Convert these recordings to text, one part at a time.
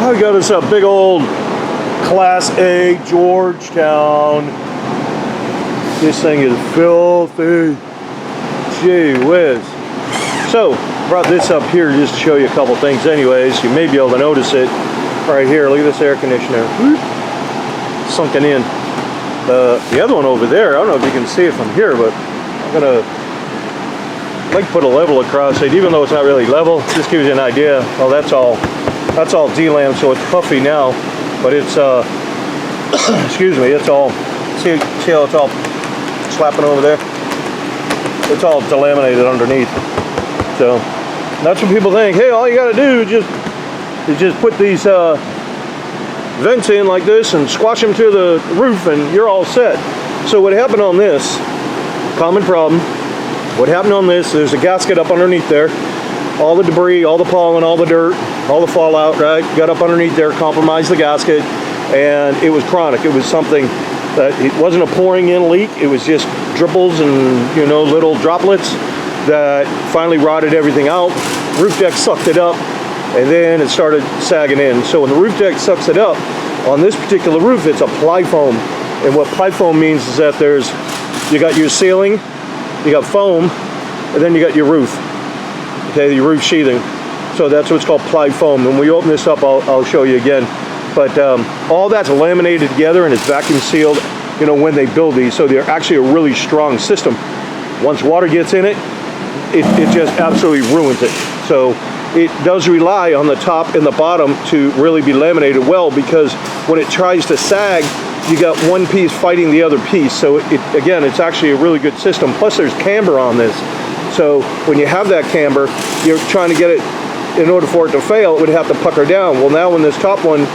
I got us a big old Class A Georgetown. This thing is filthy. Gee whiz. So, brought this up here just to show you a couple things anyways. You may be able to notice it right here. Look at this air conditioner. Sunken in. The other one over there, I don't know if you can see it from here, but I'm gonna like put a level across it, even though it's not really level. Just gives you an idea. Well, that's all D-lam, so it's puffy now, but it's excuse me, it's all, see how it's all slapping over there? It's all delaminated underneath. So that's what people think. Hey, all you got to do is just put these vents in like this and squash them to the roof, and you're all set. So what happened on this, common problem, what happened on this, there's a gasket up underneath there. All the debris, all the pollen, all the dirt, all the fallout, right, got up underneath there, compromised the gasket, and it was chronic. It was something that, it wasn't a pouring in leak, it was just dripples and, you know, little droplets that finally rotted everything out. Roof deck sucked it up, and then it started sagging in. So when the roof deck sucks it up, on this particular roof, it's a ply foam. And what ply foam means is that you got your ceiling, you got foam, and then you got your roof. Okay, your roof sheathing. So that's what's called ply foam. When we open this up, I'll show you again. But all that's laminated together and it's vacuum sealed, you know, when they build these. So they're actually a really strong system. Once water gets in it, it just absolutely ruins it. So it does rely on the top and the bottom to really be laminated well, because when it tries to sag, you got one piece fighting the other piece. So again, it's actually a really good system. Plus there's camber on this. So when you have that camber, you're trying to get it, in order for it to fail, it would have to pucker down. Well, now when this top one,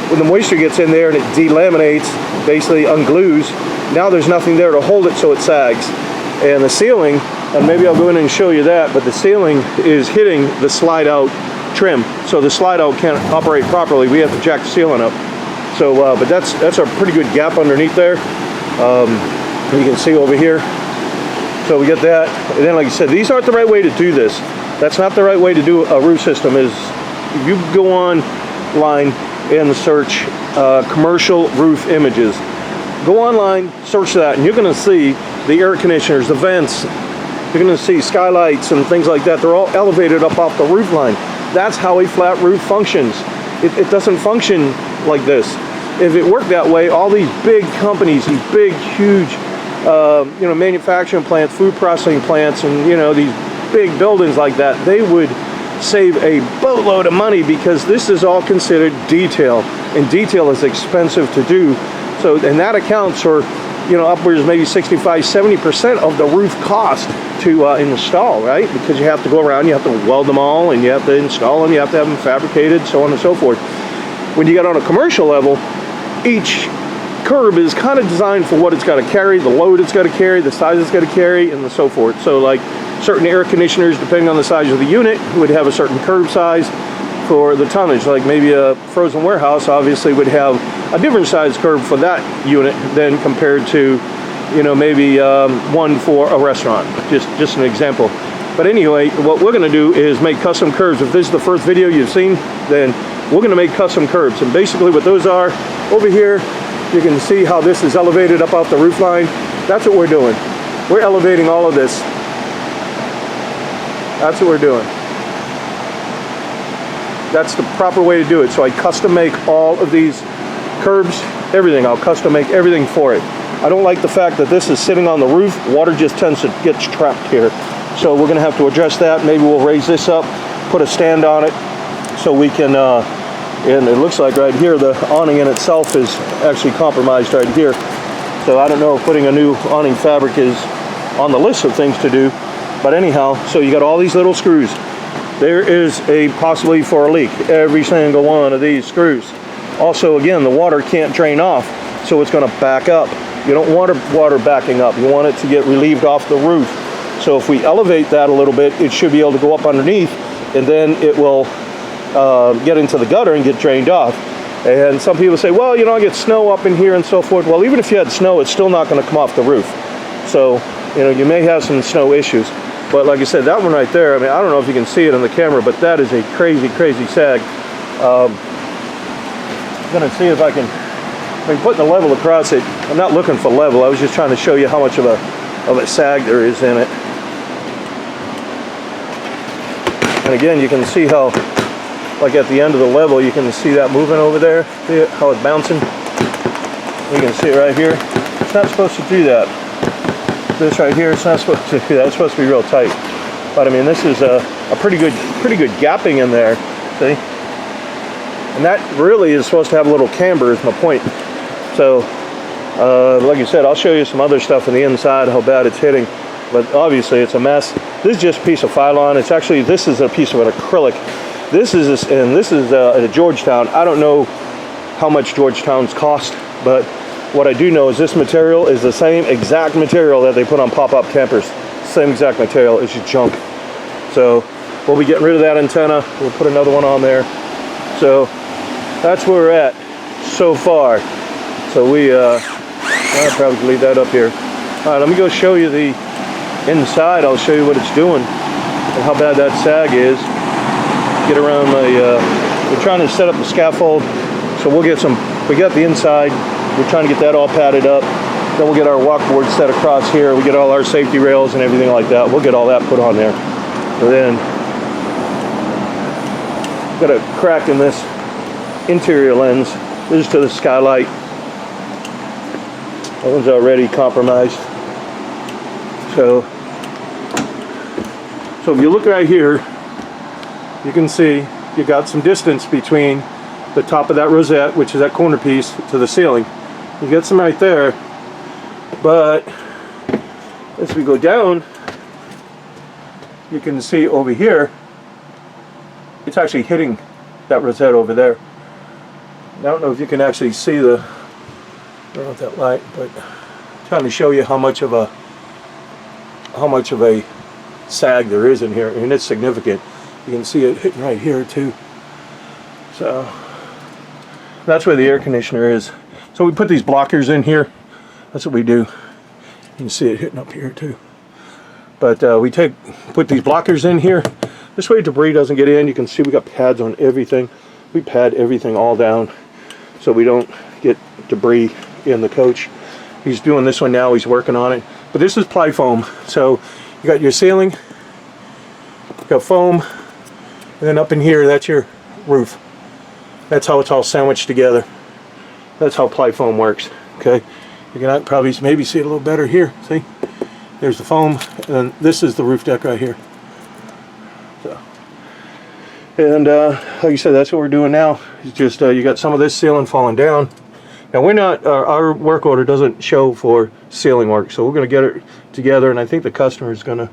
when the moisture gets in there and it delaminates, basically unglues, now there's nothing there to hold it, so it sags. And the ceiling, and maybe I'll go in and show you that, but the ceiling is hitting the slide out trim. So the slide out can't operate properly. We have to jack the ceiling up. So, but that's a pretty good gap underneath there. You can see over here. So we get that. And then, like I said, these aren't the right way to do this. That's not the right way to do a roof system. Is you go online and search commercial roof images. Go online, search that, and you're going to see the air conditioners, the vents. You're going to see skylights and things like that. They're all elevated up off the roof line. That's how a flat roof functions. It doesn't function like this. If it worked that way, all these big companies, these big, huge, you know, manufacturing plants, food processing plants, and, you know, these big buildings like that, they would save a boatload of money, because this is all considered detail, and detail is expensive to do. So, and that accounts for, you know, upwards maybe 65–70% of the roof cost to install, right? Because you have to go around, you have to weld them all, and you have to install them, you have to have them fabricated, so on and so forth. When you get on a commercial level, each curb is kind of designed for what it's got to carry, the load it's got to carry, the size it's got to carry, and so forth. So like certain air conditioners, depending on the size of the unit, would have a certain curb size for the tonnage. Like maybe a frozen warehouse obviously would have a different size curb for that unit than compared to, you know, maybe one for a restaurant. Just an example. But anyway, what we're going to do is make custom curbs. If this is the first video you've seen, then we're going to make custom curbs. And basically what those are, over here, you can see how this is elevated up off the roof line. That's what we're doing. We're elevating all of this. That's what we're doing. That's the proper way to do it. So I custom make all of these curbs, everything. I'll custom make everything for it. I don't like the fact that this is sitting on the roof. Water just tends to get trapped here. So we're going to have to address that. Maybe we'll raise this up, put a stand on it, so we can, and it looks like right here, the awning in itself is actually compromised right here. So I don't know if putting a new awning fabric is on the list of things to do. But anyhow, so you got all these little screws. There is a possibility for a leak, every single one of these screws. Also, again, the water can't drain off, so it's going to back up. You don't want water backing up. You want it to get relieved off the roof. So if we elevate that a little bit, it should be able to go up underneath, and then it will get into the gutter and get drained off. And some people say, well, you know, I get snow up in here and so forth. Well, even if you had snow, it's still not going to come off the roof. So, you know, you may have some snow issues. But like I said, that one right there, I mean, I don't know if you can see it on the camera, but that is a crazy, crazy sag. I'm gonna see if I can put the level across it. I'm not looking for level. I was just trying to show you how much of a sag there is in it. And again, you can see how, like at the end of the level, you can see that moving over there. See it, how it's bouncing? You can see it right here. It's not supposed to do that. This right here, it's not supposed to do that. It's supposed to be real tight. But I mean, this is a pretty good gapping in there. See? And that really is supposed to have a little camber, is my point. So, like I said, I'll show you some other stuff on the inside, how bad it's hitting. But obviously, it's a mess. This is just a piece of Phylon. It's actually, this is a piece of an acrylic. This is a Georgetown. I don't know how much Georgetowns cost, but what I do know is this material is the same exact material that they put on pop-up campers. Same exact material. It's just junk. So we'll be getting rid of that antenna. We'll put another one on there. So that's where we're at so far. So I'll probably leave that up here. All right, let me go show you the inside. I'll show you what it's doing and how bad that sag is. Get around we're trying to set up the scaffold. So we got the inside. We're trying to get that all padded up. Then we'll get our walkboard set across here. We get all our safety rails and everything like that. We'll get all that put on there. And then got a crack in this interior lens. This is to the skylight. That one's already compromised. So if you look right here, you can see you got some distance between the top of that rosette, which is that corner piece, to the ceiling. You get some right there, but as we go down, you can see over here, it's actually hitting that rosette over there. I don't know if you can actually see I don't know if that light, but I'm trying to show you how much of a sag there is in here, and it's significant. You can see it hitting right here too. So that's where the air conditioner is. So we put these blockers in here. That's what we do. You can see it hitting up here too. But we put these blockers in here. This way debris doesn't get in. You can see we got pads on everything. We pad everything all down so we don't get debris in the coach. He's doing this one now. He's working on it. But this is ply foam. So you got your ceiling, you got foam, and then up in here, that's your roof. That's how it's all sandwiched together. That's how ply foam works. Okay, you can probably maybe see it a little better here. See, there's the foam, and then this is the roof deck right here. So, and like I said, that's what we're doing now. It's just you got some of this ceiling falling down. Now we're not, our work order doesn't show for ceiling work, so we're going to get it together, and I think the customer is going to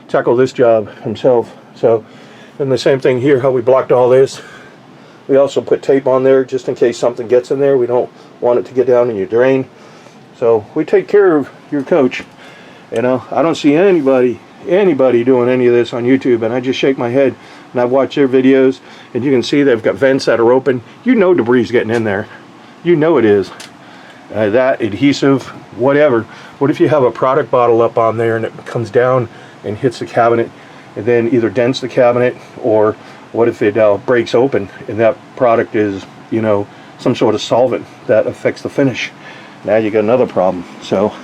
tackle this job himself. So, and the same thing here, how we blocked all this. We also put tape on there just in case something gets in there. We don't want it to get down in your drain. So we take care of your coach. You know, I don't see anybody doing any of this on YouTube, and I just shake my head and I've watched their videos, and you can see they've got vents that are open. You know debris is getting in there. You know it is. That adhesive, whatever. What if you have a product bottle up on there and it comes down and hits the cabinet and then either dents the cabinet, or what if it breaks open and that product is, you know, some sort of solvent that affects the finish? Now you got another problem. So,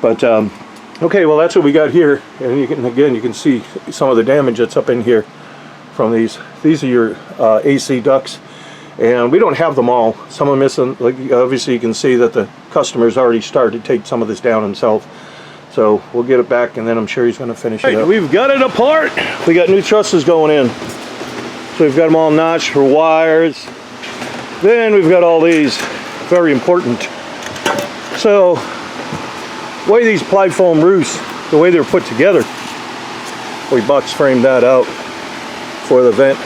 but okay, well that's what we got here, and you can see some of the damage that's up in here from these. These are your AC ducts, and we don't have them all. Some are missing. Like obviously you can see that the customer's already started to take some of this down himself. So we'll get it back, and then I'm sure he's going to finish it up. We've got it apart. We got new trusses going in. So we've got them all notched for wires. Then we've got all these, very important. So, the way these ply foam roofs, the way they're put together, we box framed that out for the vent.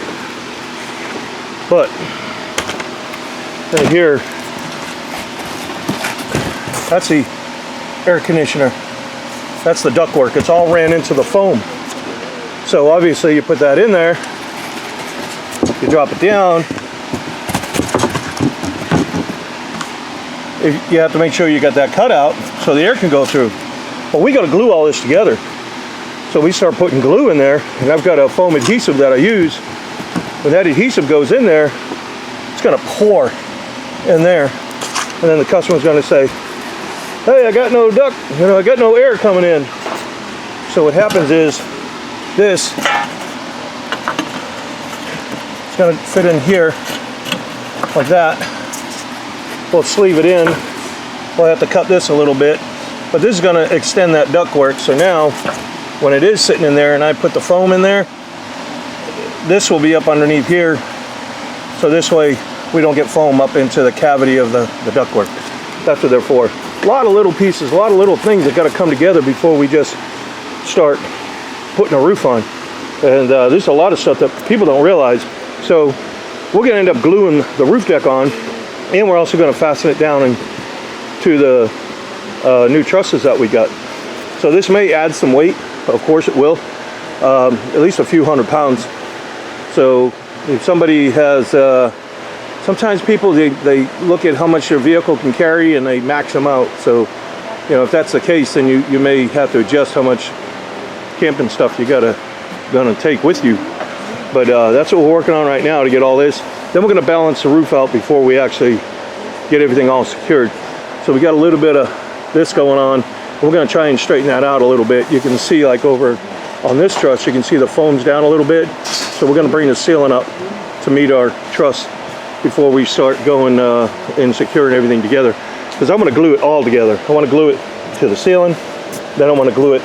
But, right here, that's the air conditioner. That's the ductwork. It's all ran into the foam. So obviously you put that in there, you drop it down, you have to make sure you got that cut out so the air can go through. Well, we got to glue all this together. So we start putting glue in there, and I've got a foam adhesive that I use when that adhesive goes in there, it's going to pour in there, and then the customer's going to say, hey, I got no duct, you know, I got no air coming in. So what happens is this, it's going to fit in here like that. We'll sleeve it in. We'll have to cut this a little bit, but this is going to extend that ductwork. So now when it is sitting in there and I put the foam in there, this will be up underneath here, so this way we don't get foam up into the cavity of the ductwork. That's what they're for. A lot of little pieces, a lot of little things that got to come together before we just start putting a roof on. And there's a lot of stuff that people don't realize. So we're going to end up gluing the roof deck on, and we're also going to fasten it down to the new trusses that we got. So this may add some weight, of course it will, at least a few 100 pounds. So if somebody has, sometimes people, they look at how much their vehicle can carry and they max them out. So, you know, if that's the case, then you may have to adjust how much camping stuff you gonna take with you. But that's what we're working on right now to get all this. Then we're gonna balance the roof out before we actually get everything all secured. So we got a little bit of this going on. We're gonna try and straighten that out a little bit. You can see, like over on this truss, you can see the foam's down a little bit. So we're gonna bring the ceiling up to meet our truss before we start going and securing everything together. Because I'm gonna glue it all together. I wanna glue it to the ceiling, then I wanna glue it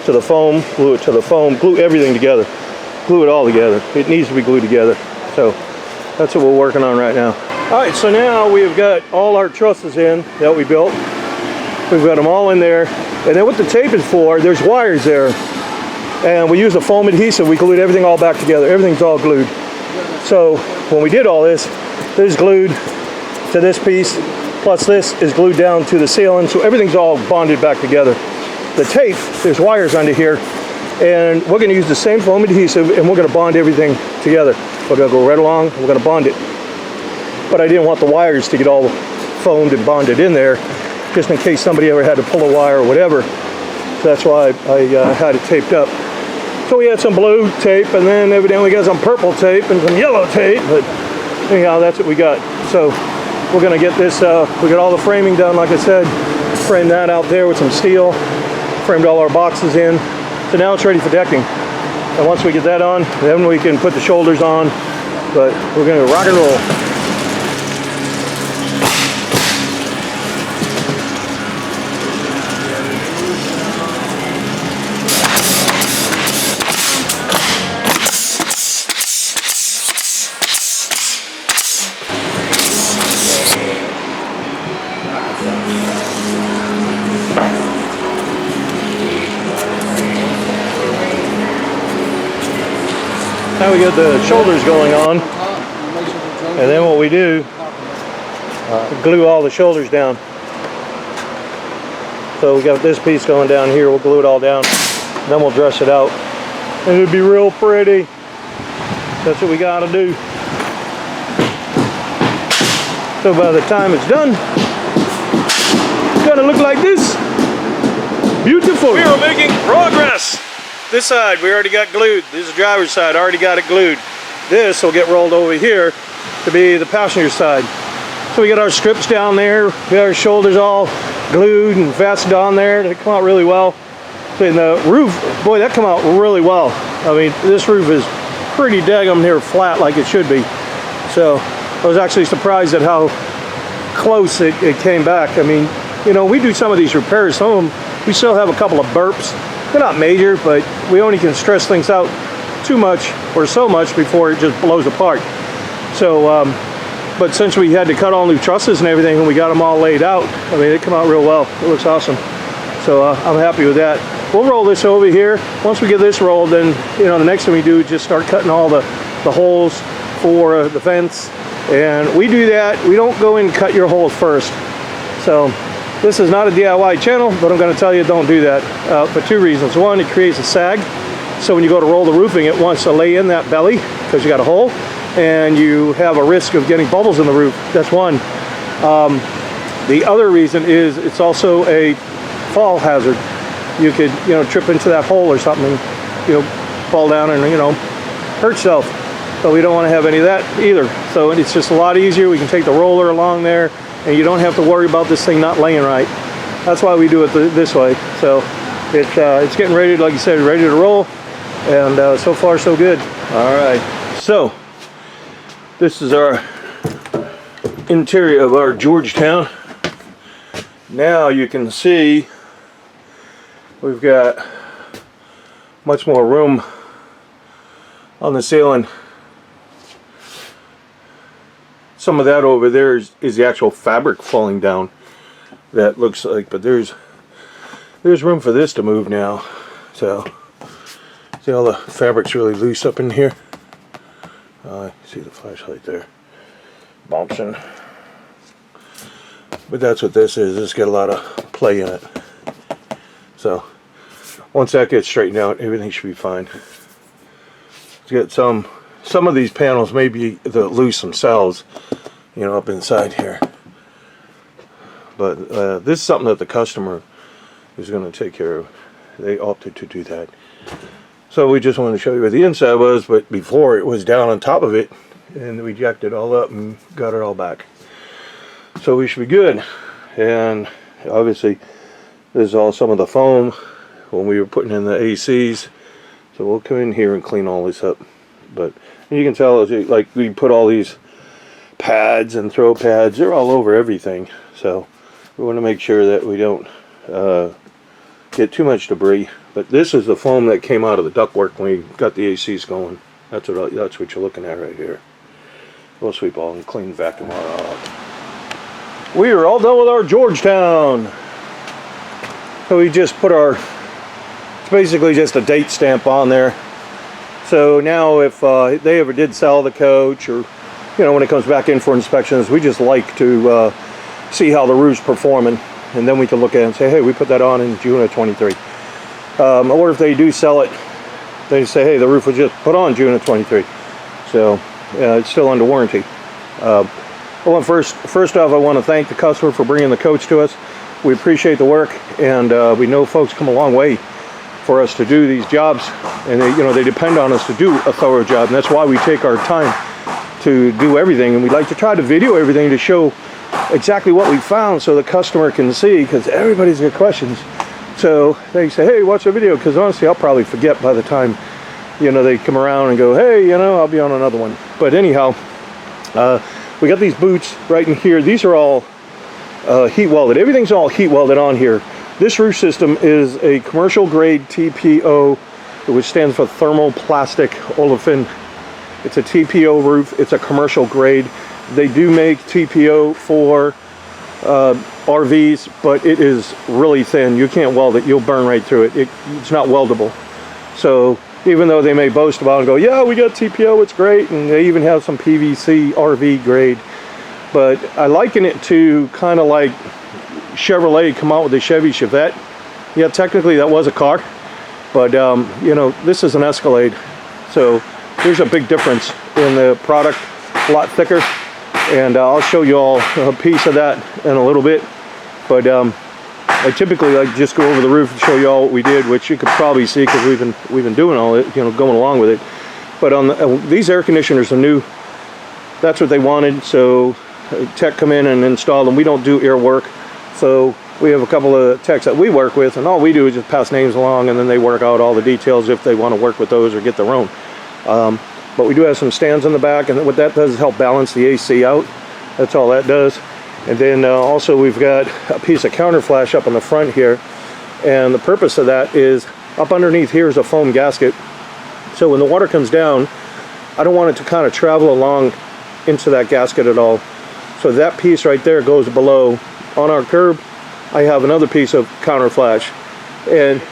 to the foam, glue it to the foam, glue everything together. Glue it all together. It needs to be glued together. So that's what we're working on right now. All right, so now we've got all our trusses in that we built. We've got them all in there. And then what the tape is for, there's wires there. And we use a foam adhesive. We glued everything all back together. Everything's all glued. So when we did all this is glued to this piece, plus this is glued down to the ceiling. So everything's all bonded back together. The tape, there's wires under here. And we're gonna use the same foam adhesive and we're gonna bond everything together. We're gonna go right along, we're gonna bond it. But I didn't want the wires to get all foamed and bonded in there, just in case somebody ever had to pull a wire or whatever. So that's why I had it taped up. So we had some blue tape, and then evidently we got some purple tape and some yellow tape, but anyhow, that's what we got. So we're gonna get this, we got all the framing done, like I said, framed that out there with some steel, framed all our boxes in. So now it's ready for decking. And once we get that on, then we can put the shoulders on, but we're gonna rock and roll. Now we got the shoulders going on, and then what we do, glue all the shoulders down. So we got this piece going down here, we'll glue it all down, then we'll dress it out, and it'll be real pretty. That's what we gotta do. So by the time it's done, it's gonna look like this. Beautiful. We are making progress. This side we already got glued. This is the driver's side, already got it glued. This will get rolled over here to be the passenger side. So we got our strips down there, we got our shoulders all glued and fastened on there. They come out really well. So in the roof, boy, that come out really well. I mean, this roof is pretty daggum near flat like it should be. So I was actually surprised at how close it came back. I mean, you know, we do some of these repairs, some of them, we still have a couple of burps. They're not major, but we only can stress things out too much or so much before it just blows apart. So, but since we had to cut all new trusses and everything and we got them all laid out, I mean, they come out real well. It looks awesome. So I'm happy with that. We'll roll this over here. Once we get this rolled, then, you know, the next thing we do is just start cutting all the holes for the fence. And we do that. We don't go in and cut your holes first. So this is not a DIY channel, but I'm going to tell you don't do that for two reasons. One, it creates a sag. So when you go to roll the roofing, it wants to lay in that belly because you got a hole, and you have a risk of getting bubbles in the roof. That's one. The other reason is it's also a fall hazard. You could, you know, trip into that hole or something, you know, fall down and, you know, hurt yourself. but we don't want to have any of that either. So it's just a lot easier. We can take the roller along there, and you don't have to worry about this thing not laying right. That's why we do it this way. So it's getting ready, like you said, ready to roll, and so far so good. All right, so this is our interior of our Georgetown. Now you can see we've got much more room on the ceiling. Some of that over there is the actual fabric falling down, that looks like, but there's room for this to move now. So see all the fabric's really loose up in here. See the flashlight there bouncing, but that's what this is. It's got a lot of play in it. So once that gets straightened out, everything should be fine. Let's get some of these panels may be loose themselves, you know, up inside here. But this is something that the customer is going to take care of. They opted to do that. So we just wanted to show you where the inside was, but before it was down on top of it, and we jacked it all up and got it all back. So we should be good. And obviously this is all some of the foam when we were putting in the ACs. So we'll come in here and clean all this up. But you can tell, like, we put all these pads and throw pads, they're all over everything. So we want to make sure that we don't get too much debris. But this is the foam that came out of the ductwork when we got the ACs going. That's what you're looking at right here. We'll sweep all and clean, vacuum all out. We are all done with our Georgetown. So we just put it's basically just a date stamp on there. So now if they ever did sell the coach, or, you know, when it comes back in for inspections, we just like to see how the roof's performing, and then we can look at it and say, hey, we put that on in June of 23. Or if they do sell it, they say, hey, the roof was just put on June of 23. So it's still under warranty. Well, first off, I want to thank the customer for bringing the coach to us. We appreciate the work, and we know folks come a long way for us to do these jobs, and they depend on us to do a thorough job, and that's why we take our time to do everything, and we like to try to video everything to show exactly what we found so the customer can see, because everybody's got questions. So they say, hey, watch the video, because honestly I'll probably forget by the time they come around and go, hey, I'll be on another one. But anyhow, we got these boots right in here. These are all heat welded. Everything's all heat welded on here. This roof system is a commercial grade TPO, which stands for thermoplastic olefin. It's a TPO roof. It's a commercial grade. They do make TPO for RVs, but it is really thin. You can't weld it. You'll burn right through it. It's not weldable. So even though they may boast about it and go, yeah, we got TPO, it's great, and they even have some PVC RV grade, but I liken it to kind of like Chevrolet come out with the Chevy Chevette. Yeah, technically that was a car, but this is an Escalade, so there's a big difference in the product. A lot thicker, and I'll show you all a piece of that in a little bit. But I typically like just go over the roof and show you all what we did, which you could probably see because we've been doing all it, going along with it. But on these air conditioners are new. That's what they wanted, so tech come in and install them. We don't do air work, so we have a couple of techs that we work with, and all we do is just pass names along, and then they work out all the details if they want to work with those or get their own. But we do have some stands in the back, and what that does is help balance the AC out. That's all that does. And then also we've got a piece of counter flash up in the front here, and the purpose of that is up underneath here is a foam gasket. So when the water comes down, I don't want it to kind of travel along into that gasket at all. So that piece right there goes below. On our curb, I have another piece of counter flash, and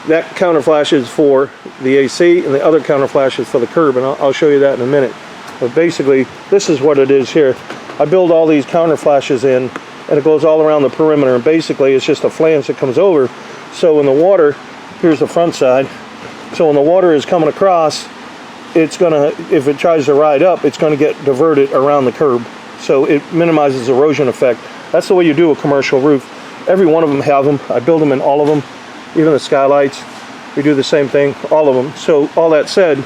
that counter flash is for the AC, and the other counter flash is for the curb, and I'll show you that in a minute. But basically, this is what it is here. I build all these counter flashes in, and it goes all around the perimeter, and basically it's just a flange that comes over. So when the water, here's the front side, so when the water is coming across, it's gonna, if it tries to ride up, it's gonna get diverted around the curb. So it minimizes erosion effect. That's the way you do a commercial roof. Every one of them have them. I build them in all of them. Even the skylights, we do the same thing, all of them. So all that said,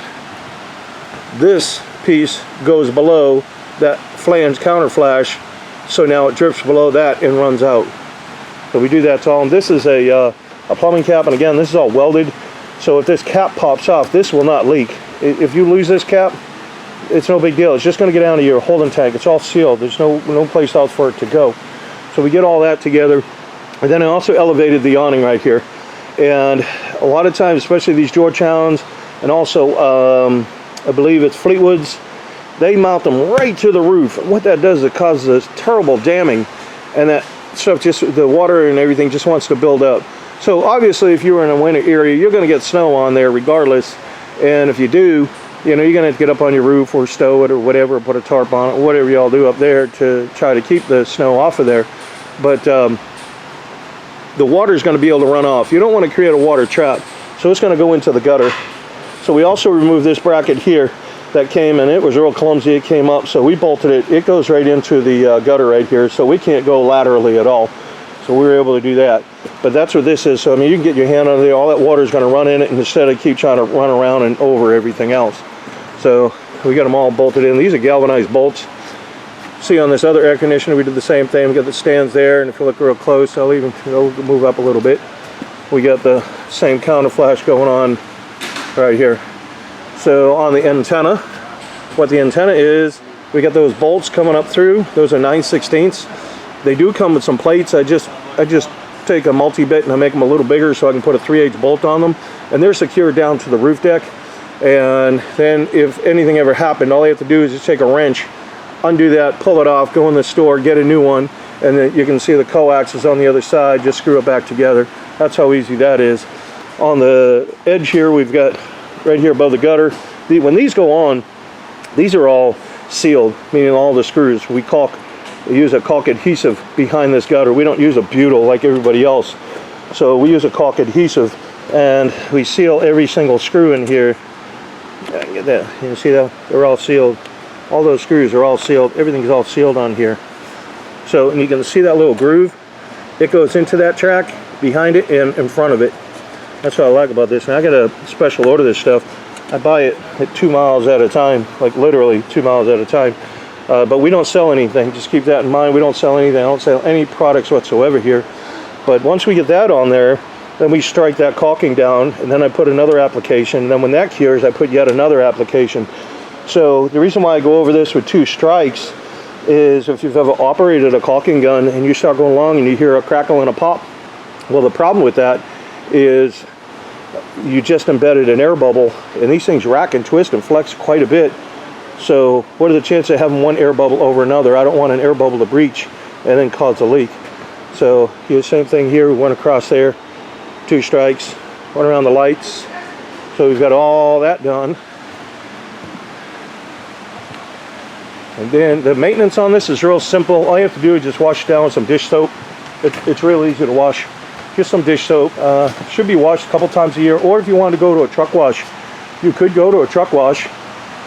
this piece goes below that flange counter flash, so now it drips below that and runs out. So we do that to all, and this is a plumbing cap, and again, this is all welded, so if this cap pops off, this will not leak. If you lose this cap, it's no big deal. It's just going to get down to your holding tank. It's all sealed. There's no place else for it to go. So we get all that together, and then I also elevated the awning right here. And a lot of times, especially these Georgetowns, and also I believe it's Fleetwoods, they mount them right to the roof. And what that does is it causes this terrible damming, and that stuff, just the water and everything just wants to build up. So obviously, if you're in a winter area, you're going to get snow on there regardless. And if you do, you know, you're going to have to get up on your roof or stow it or whatever, or put a tarp on it, or whatever y'all do up there to try to keep the snow off of there. But the water is going to be able to run off. You don't want to create a water trap, so it's going to go into the gutter. So we also removed this bracket here that came, and it was real clumsy. It came up, so we bolted it. It goes right into the gutter right here, so we can't go laterally at all. So we were able to do that. But that's what this is. So I mean, you can get your hand under there. All that water is going to run in it, and instead of keep trying to run around and over everything else. So we got them all bolted in. These are galvanized bolts. See, on this other air conditioner, we did the same thing. We got the stands there, and if you look real close, I'll move up a little bit. We got the same counter flash going on right here. So on the antenna, what the antenna is, we got those bolts coming up through. Those are 9/16. They do come with some plates. I just take a multi-bit and I make them a little bigger so I can put a 3/8 bolt on them, and they're secured down to the roof deck. And then if anything ever happened, all you have to do is just take a wrench, undo that, pull it off, go in the store, get a new one, and then you can see the coax is on the other side. Just screw it back together. That's how easy that is. On the edge here, we've got right here above the gutter. When these go on, these are all sealed, meaning all the screws. We use a caulk adhesive behind this gutter. We don't use a butyl like everybody else. So we use a caulk adhesive, and we seal every single screw in here. Get that. You can see that? They're all sealed. All those screws are all sealed. Everything's all sealed on here. So, and you can see that little groove. It goes into that track, behind it, and in front of it. That's what I like about this. And I got a special order this stuff. I buy it at 2 miles at a time, like literally 2 miles at a time. But we don't sell anything. Just keep that in mind. We don't sell anything. I don't sell any products whatsoever here. But once we get that on there, then we strike that caulking down, and then I put another application. And then when that cures, I put yet another application. So the reason why I go over this with 2 strikes is if you've ever operated a caulking gun and you start going along and you hear a crackle and a pop, well, the problem with that is you just embedded an air bubble, and these things rack and twist and flex quite a bit. So what are the chances of having one air bubble over another? I don't want an air bubble to breach and then cause a leak. So the same thing here. We went across there, 2 strikes, went around the lights. So we've got all that done. And then the maintenance on this is real simple. All you have to do is just wash it down with some dish soap. It's real easy to wash. Just some dish soap. Should be washed a couple times a year. Or if you want to go to a truck wash, you could go to a truck wash,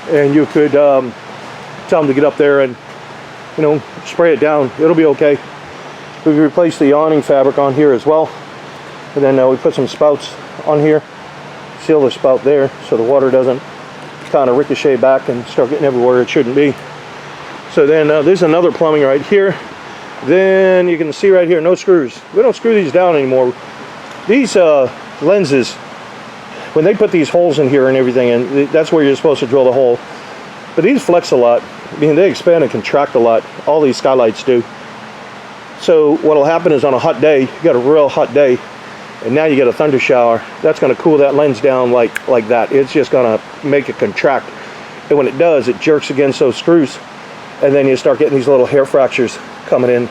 and you could tell them to get up there and, you know, spray it down. It'll be okay. We've replaced the awning fabric on here as well. And then we put some spouts on here. Seal the spout there so the water doesn't kind of ricochet back and start getting everywhere it shouldn't be. So then there's another plumbing right here. Then you can see right here, no screws. We don't screw these down anymore. These lenses, when they put these holes in here and everything, and that's where you're supposed to drill the hole. But these flex a lot. I mean, they expand and contract a lot. All these skylights do. So what'll happen is on a hot day, you got a real hot day, and now you get a thunder shower. That's going to cool that lens down like that. It's just going to make it contract. And when it does, it jerks against those screws. And then you start getting these little hair fractures coming in.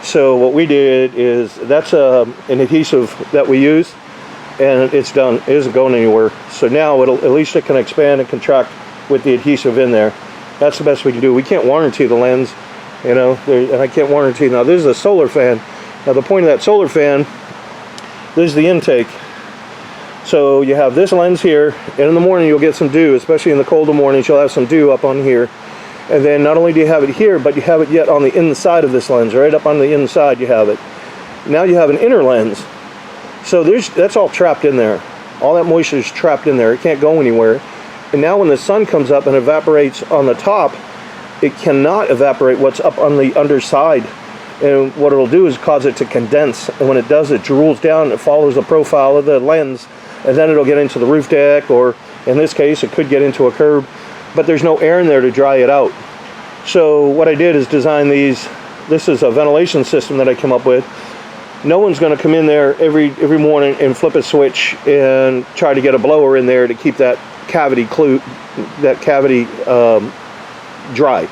So what we did is, that's an adhesive that we use, and it's done. It isn't going anywhere. So now at least it can expand and contract with the adhesive in there. That's the best we can do. We can't warranty the lens, you know, and I can't warranty. Now this is a solar fan. Now the point of that solar fan, this is the intake. So you have this lens here, and in the morning you'll get some dew, especially in the colder mornings. You'll have some dew up on here. And then not only do you have it here, but you have it yet on the inside of this lens. Right up on the inside you have it. Now you have an inner lens. So that's all trapped in there. All that moisture is trapped in there. It can't go anywhere. And now when the sun comes up and evaporates on the top, it cannot evaporate what's up on the underside. And what it'll do is cause it to condense. And when it does, it drools down, it follows the profile of the lens, and then it'll get into the roof deck, or in this case, it could get into a curb, but there's no air in there to dry it out. So what I did is design these. This is a ventilation system that I came up with. No one's going to come in there every morning and flip a switch and try to get a blower in there to keep that cavity dry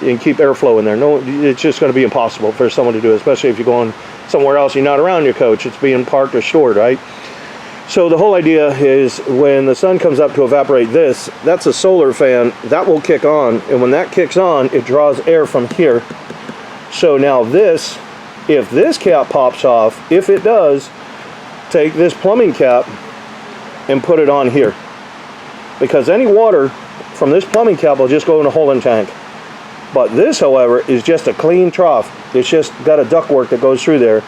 and keep airflow in there. No, it's just going to be impossible for someone to do, especially if you're going somewhere else, you're not around your coach, it's being parked or stored, right? So the whole idea is when the sun comes up to evaporate this, that's a solar fan, that will kick on, and when that kicks on, it draws air from here. So now this, if this cap pops off, if it does, take this plumbing cap and put it on here, because any water from this plumbing cap will just go in a holding tank. But this, however, is just a clean trough. It's just got a ductwork that goes through there,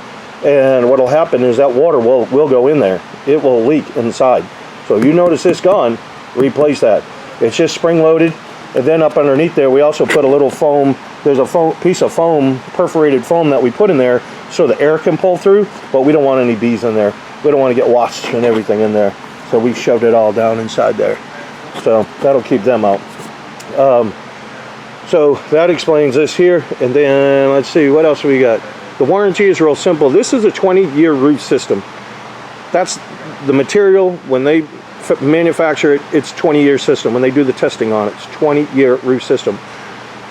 and what will happen is that water will go in there. It will leak inside. So if you notice this gone, replace that. It's just spring loaded, and then up underneath there we also put a little foam. There's a piece of foam, perforated foam, that we put in there so the air can pull through, but we don't want any bees in there. We don't want to get wasps and everything in there. So we shoved it all down inside there. So that'll keep them out. So that explains this here. And then let's see, what else we got? The warranty is real simple. This is a 20-year roof system. That's the material. When they manufacture it, it's 20-year system. When they do the testing on it, it's 20-year roof system.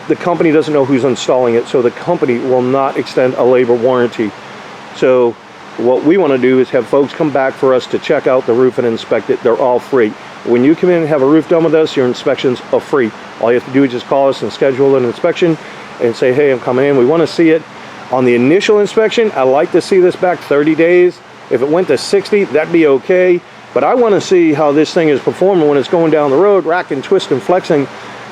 The company doesn't know who's installing it, so the company will not extend a labor warranty. So what we want to do is have folks come back for us to check out the roof and inspect it. They're all free. When you come in and have a roof done with us, your inspections are free. All you have to do is just call us and schedule an inspection and say, hey, I'm coming in, we want to see it. On the initial inspection, I like to see this back 30 days. If it went to 60, that'd be okay. But I want to see how this thing is performing when it's going down the road, racking, twisting, flexing.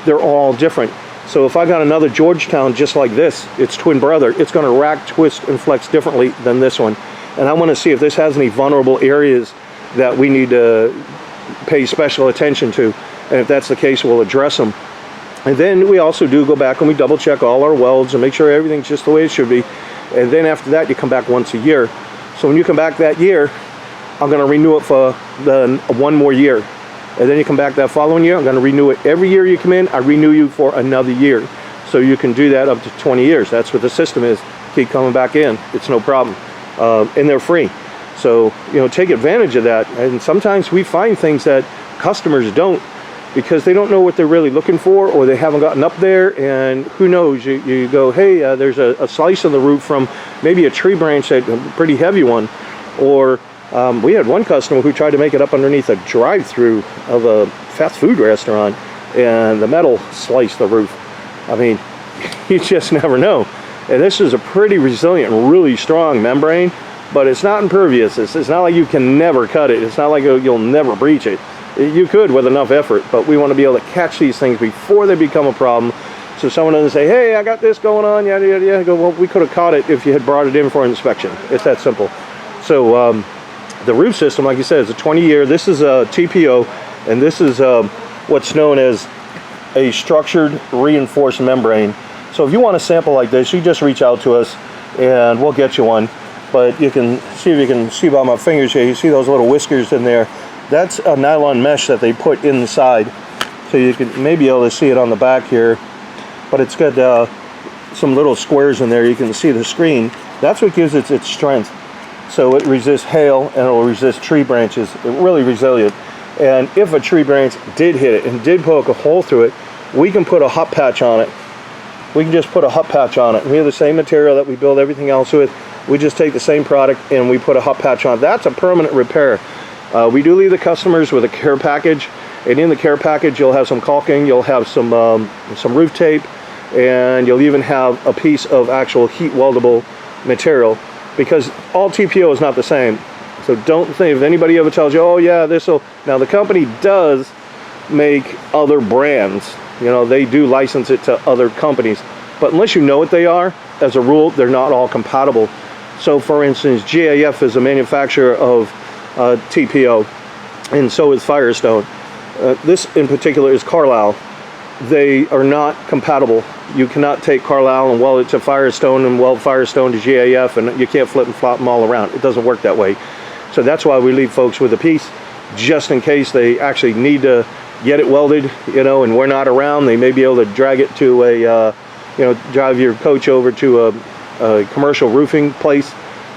They're all different. So if I got another Georgetown just like this, its twin brother, it's going to rack, twist, and flex differently than this one. And I want to see if this has any vulnerable areas that we need to pay special attention to. And if that's the case, we'll address them. And then we also do go back and we double check all our welds and make sure everything's just the way it should be. And then after that, you come back once a year. So when you come back that year, I'm going to renew it for one more year. And then you come back that following year, I'm going to renew it. Every year you come in, I renew you for another year. So you can do that up to 20 years. That's what the system is. Keep coming back in. It's no problem. And they're free. So, you know, take advantage of that. And sometimes we find things that customers don't, because they don't know what they're really looking for, or they haven't gotten up there, and who knows, you go, hey, there's a slice of the roof from maybe a tree branch, a pretty heavy one, or we had one customer who tried to make it up underneath a drive-through of a fast food restaurant, and the metal sliced the roof. I mean, you just never know. And this is a pretty resilient, really strong membrane, but it's not impervious. It's not like you can never cut it. It's not like you'll never breach it. You could with enough effort, but we want to be able to catch these things before they become a problem. So someone doesn't say, hey, I got this going on, yada, yada, yada. I go, well, we could have caught it if you had brought it in for inspection. It's that simple. So the roof system, like you said, is a 20-year. This is a TPO, and this is what's known as a structured reinforced membrane. So if you want a sample like this, you just reach out to us, and we'll get you one. But you can see, if you can see by my fingers here, you see those little whiskers in there. That's a nylon mesh that they put inside, so you can maybe be able to see it on the back here, but it's got some little squares in there. You can see the screen. That's what gives it its strength. So it resists hail, and it will resist tree branches. It's really resilient. And if a tree branch did hit it and did poke a hole through it, we can put a hot patch on it. We can just put a hot patch on it. We have the same material that we build everything else with. We just take the same product and we put a hot patch on it. That's a permanent repair. We do leave the customers with a care package, and in the care package you'll have some caulking, you'll have some roof tape, and you'll even have a piece of actual heat weldable material, because all TPO is not the same. So don't think, if anybody ever tells you, oh yeah, this'll, now the company does make other brands, you know, they do license it to other companies, but unless you know what they are, as a rule, they're not all compatible. So for instance, GAF is a manufacturer of TPO, and so is Firestone. This in particular is Carlisle. They are not compatible. You cannot take Carlisle and weld it to Firestone and weld Firestone to GAF, and you can't flip and flop them all around. It doesn't work that way. So that's why we leave folks with a piece, just in case they actually need to get it welded, you know, and we're not around. They may be able to drag it to a, you know, drive your coach over to a commercial roofing place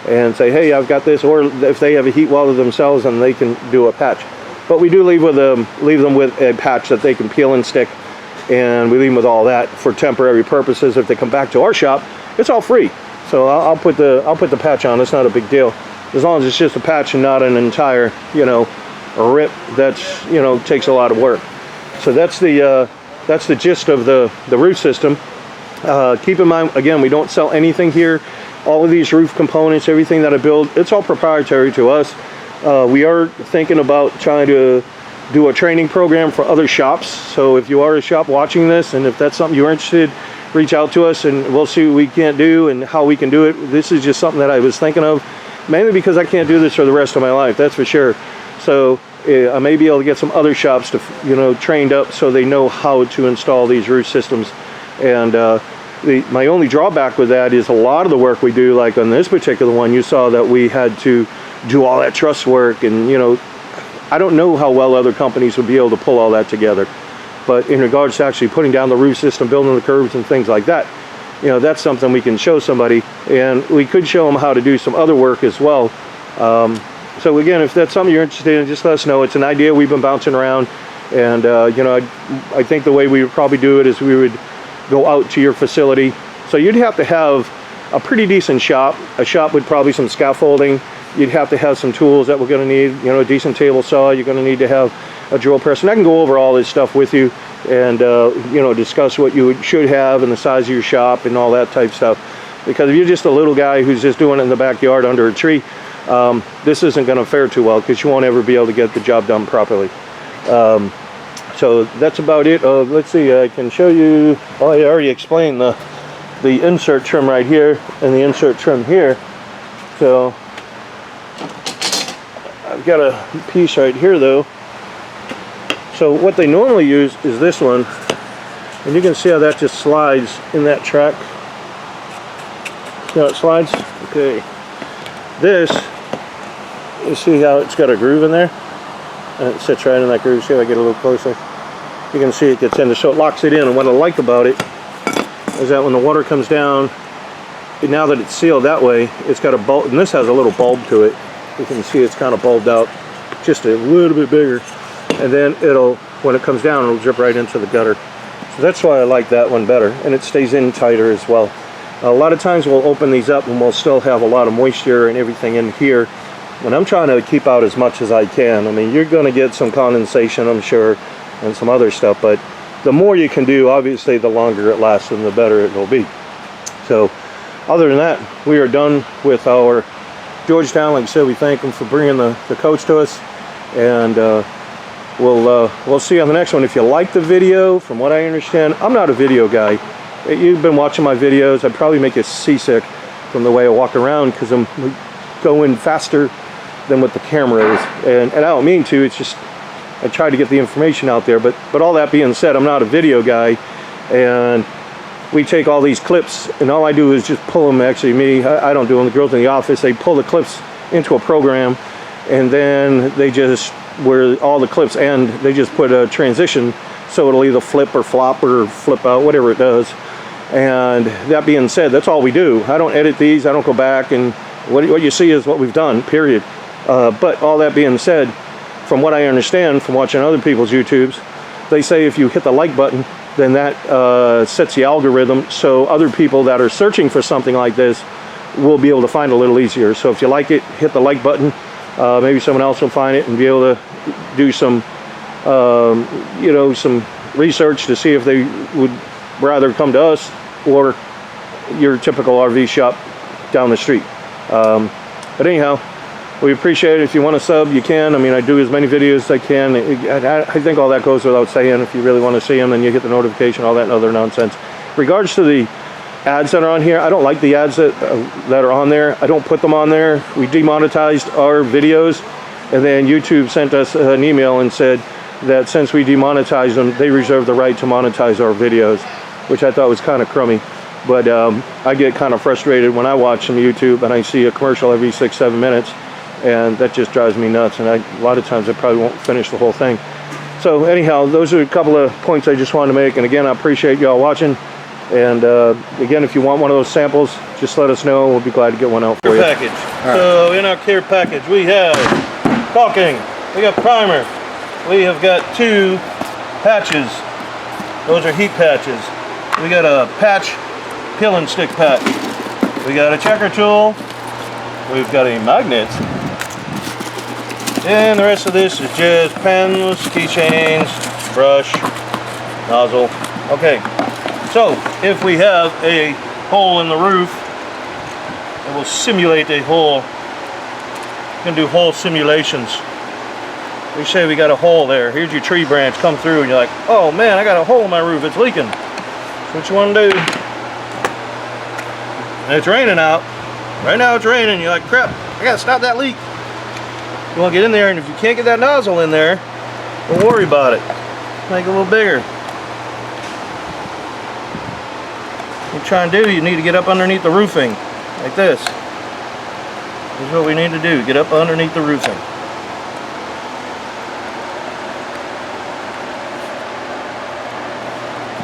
and say, hey, I've got this, or if they have a heat welder themselves, and they can do a patch. But we do leave them with a patch that they can peel and stick, and we leave them with all that for temporary purposes. If they come back to our shop, it's all free. So I'll put the patch on. It's not a big deal, as long as it's just a patch and not an entire, you know, rip. That's, you know, takes a lot of work. So that's the gist of the roof system. Keep in mind, again, we don't sell anything here. All of these roof components, everything that I build, it's all proprietary to us. We are thinking about trying to do a training program for other shops. So if you are a shop watching this, and if that's something you're interested, reach out to us and we'll see what we can do and how we can do it. This is just something that I was thinking of, mainly because I can't do this for the rest of my life, that's for sure. So I may be able to get some other shops to, you know, trained up so they know how to install these roof systems. And my only drawback with that is a lot of the work we do, like on this particular one, you saw that we had to do all that truss work, and, you know, I don't know how well other companies would be able to pull all that together. But in regards to actually putting down the roof system, building the curbs and things like that, you know, that's something we can show somebody, and we could show them how to do some other work as well. So again, if that's something you're interested in, just let us know. It's an idea we've been bouncing around, and you know, I think the way we would probably do it is we would go out to your facility. So you'd have to have a pretty decent shop, a shop with probably some scaffolding. You'd have to have some tools that we're going to need, you know, a decent table saw. You're going to need to have a drill press, and I can go over all this stuff with you and you know, discuss what you should have and the size of your shop and all that type stuff. Because if you're just a little guy who's just doing it in the backyard under a tree, this isn't going to fare too well, because you won't ever be able to get the job done properly. So that's about it. Let's see, I can show you. Oh, I already explained the insert trim right here and the insert trim here. So I've got a piece right here though. So what they normally use is this one, and you can see how that just slides in that track. See how it slides? Okay. This, you see how it's got a groove in there? And it sits right in that groove. See if I get a little closer? You can see it gets in there, so it locks it in. And what I like about it is that when the water comes down, now that it's sealed that way, it's got a bulb, and this has a little bulb to it. You can see it's kind of bulbed out just a little bit bigger, and then it'll, when it comes down, it'll drip right into the gutter. So that's why I like that one better, and it stays in tighter as well. A lot of times we'll open these up and we'll still have a lot of moisture and everything in here, and I'm trying to keep out as much as I can. I mean, you're going to get some condensation, I'm sure, and some other stuff, but the more you can do, obviously the longer it lasts and the better it will be. So other than that, we are done with our Georgetown. Like I said, we thank them for bringing the coach to us, and we'll see you on the next one. If you like the video, from what I understand, I'm not a video guy. You've been watching my videos, I'd probably make you seasick from the way I walk around, because I'm going faster than what the camera is, and I don't mean to. It's just I try to get the information out there. But all that being said, I'm not a video guy, and we take all these clips, and all I do is just pull them. Actually, I don't do them. The girls in the office, they pull the clips into a program, and then they just, where all the clips end, they just put a transition, so it'll either flip or flop or flip out, whatever it does. And that being said, that's all we do. I don't edit these. I don't go back, and what you see is what we've done, period. But all that being said, from what I understand from watching other people's YouTubes, they say if you hit the like button, then that sets the algorithm, so other people that are searching for something like this will be able to find it a little easier. So if you like it, hit the like button. Maybe someone else will find it and be able to do some, you know, some research to see if they would rather come to us or your typical RV shop down the street. But anyhow, we appreciate it. If you want to sub, you can. I mean, I do as many videos as I can. I think all that goes without saying. If you really want to see them, then you hit the notification, all that other nonsense. In regards to the ads that are on here, I don't like the ads that are on there. I don't put them on there. We demonetized our videos, and then YouTube sent us an email and said, that since we demonetized them, they reserve the right to monetize our videos, which I thought was kind of crummy. But I get kind of frustrated when I watch some YouTube and I see a commercial every 6-7 minutes, and that just drives me nuts. And a lot of times I probably won't finish the whole thing. So anyhow, those are a couple of points I just wanted to make. And again, I appreciate y'all watching. And again, if you want one of those samples, just let us know. We'll be glad to get one out for you. Package. Right. So in our care package, we have caulking, we got primer, we have got 2 patches. Those are heat patches. We got a patch peel and stick patch. We got a checker tool. We've got a magnet. And the rest of this is just pens, keychains, brush, nozzle. Okay, so if we have a hole in the roof, it will simulate a hole. You can do hole simulations. We say we got a hole there. Here's your tree branch come through and you're like, oh man, I got a hole in my roof, it's leaking. So what you want to do? And it's raining out. Right now it's raining. You're like, crap, I gotta stop that leak. You want to get in there, and if you can't get that nozzle in there, don't worry about it. Make it a little bigger. What you're trying to do, you need to get up underneath the roofing, like this. This is what we need to do, get up underneath the roofing.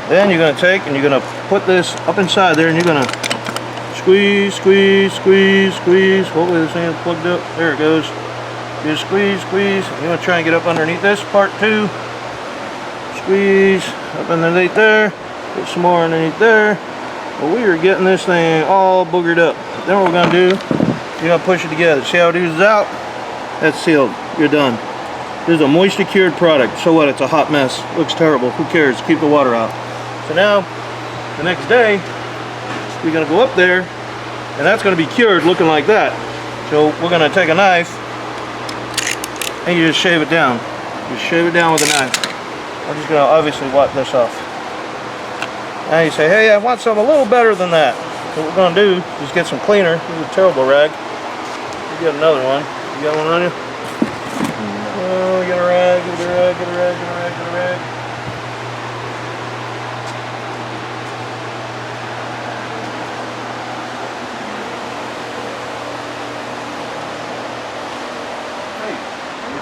Then you're going to take and you're going to put this up inside there, and you're going to squeeze, squeeze, squeeze, squeeze. Hopefully this thing is plugged up. There it goes. Just squeeze, squeeze. You're going to try and get up underneath this part too. Squeeze up underneath there. Put some more underneath there. Well, we are getting this thing all boogered up. Then what we're going to do, you're going to push it together. See how it oozes out? That's sealed. You're done. This is a moisture cured product. So what? It's a hot mess. Looks terrible. Who cares? Keep the water out. So now, the next day, we're going to go up there, and that's going to be cured looking like that. So we're going to take a knife, and you just shave it down. Just shave it down with a knife. I'm just going to obviously wipe this off. Now you say, hey, I want something a little better than that. So what we're going to do is get some cleaner. This is a terrible rag. You got another one. You got one on you? Oh, get a rag, get a rag, get a rag, get a rag, get a rag.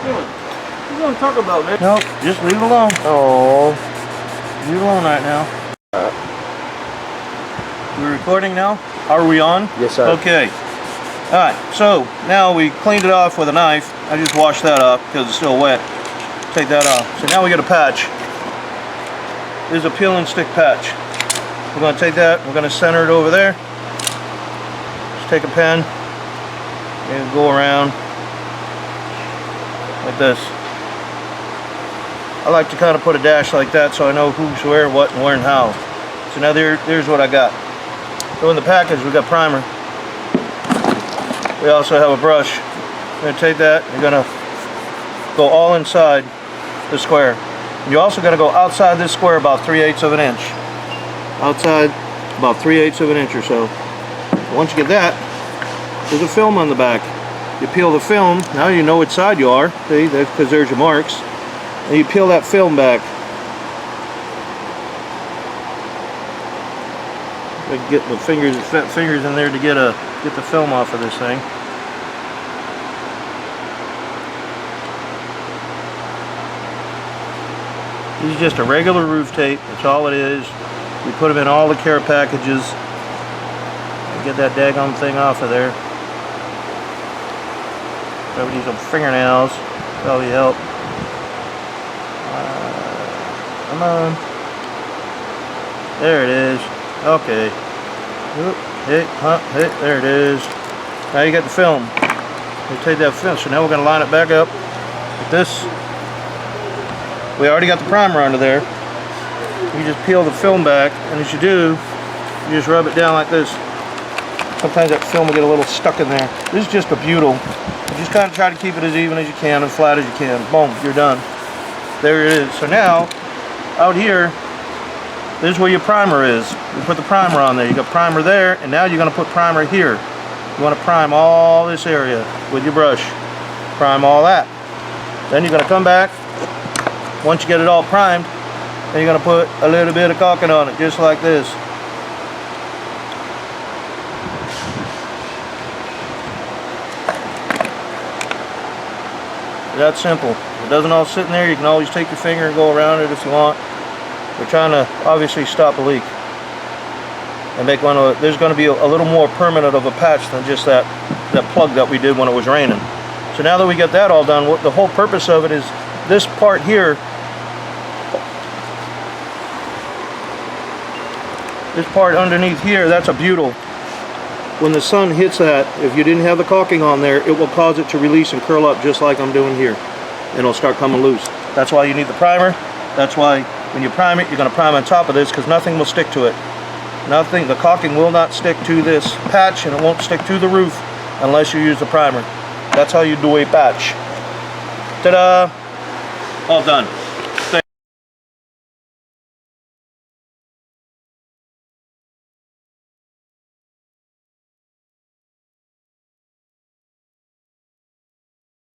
What you want to talk about, man? Nope, just leave it alone. Oh, leave it alone right now. We're recording now? Are we on? Yes, sir. Okay. Alright, so now we cleaned it off with a knife. I just washed that up because it's still wet. Take that off. So now we got a patch. This is a peel and stick patch. We're going to take that, we're going to center it over there. Just take a pen and go around like this. I like to kind of put a dash like that so I know who's where, what, and where, and how. So now there's what I got. So in the package we got primer. We also have a brush. You're going to take that, you're going to go all inside the square. You're also going to go outside this square about 3/8 of an inch. Outside about 3/8 of an inch or so. Once you get that, there's a film on the back. You peel the film, now you know which side you are, see, because there's your marks. And you peel that film back. Get the fingers, fat fingers in there to get the film off of this thing. This is just a regular roof tape. That's all it is. We put them in all the care packages. Get that daggone thing off of there. Probably use some fingernails. Probably help. Come on. There it is. Okay. There it is. Now you got the film. You take that film. So now we're going to line it back up with this. We already got the primer under there. You just peel the film back, and as you do, you just rub it down like this. Sometimes that film will get a little stuck in there. This is just a butyl. You just kind of try to keep it as even as you can and flat as you can. Boom, you're done. There it is. So now, out here, this is where your primer is. You put the primer on there. You got primer there, and now you're going to put primer here. You want to prime all this area with your brush. Prime all that. Then you're going to come back, once you get it all primed, then you're going to put a little bit of caulking on it, just like this. That's simple. If it doesn't all sit in there, you can always take your finger and go around it if you want. We're trying to obviously stop a leak and make one of, there's going to be a little more permanent of a patch than just that plug that we did when it was raining. So now that we get that all done, the whole purpose of it is this part here, this part underneath here, that's a butyl. When the sun hits that, if you didn't have the caulking on there, it will cause it to release and curl up just like I'm doing here. And it'll start coming loose. That's why you need the primer. That's why when you prime it, you're going to prime on top of this, because nothing will stick to it. Nothing, the caulking will not stick to this patch, and it won't stick to the roof unless you use the primer. That's how you do a patch. Ta-da! All done.